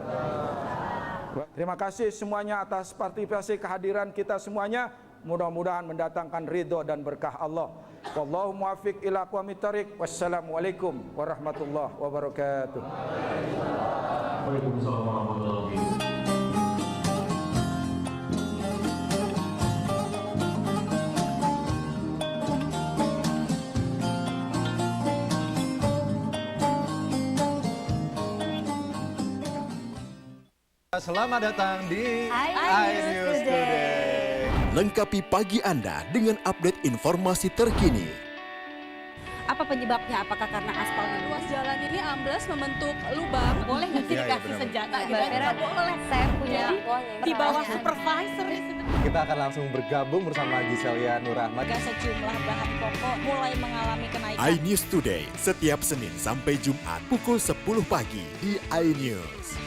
Terima kasih semuanya atas partisipasi kehadiran kita semuanya. mudah-mudahan mendatangkan ridho dan berkah Allah. Wallahu muwaffiq ila aqwamit thoriq. Wassalamualaikum warahmatullahi wabarakatuh. Waalaikumsalam warahmatullahi wabarakatuh. Selamat datang di iNews Today. Lengkapi pagi Anda dengan update informasi terkini. Apa penyebabnya? Apakah karena aspal Ruas jalan ini amblas membentuk lubang. Boleh nggak sih dikasih senjata gitu? Nggak boleh. Saya punya di bawah supervisor. Kita akan langsung bergabung bersama Giselia Nurahmat. Sejumlah bahan pokok mulai mengalami kenaikan. iNews Today setiap Senin sampai Jumat pukul 10 pagi di iNews.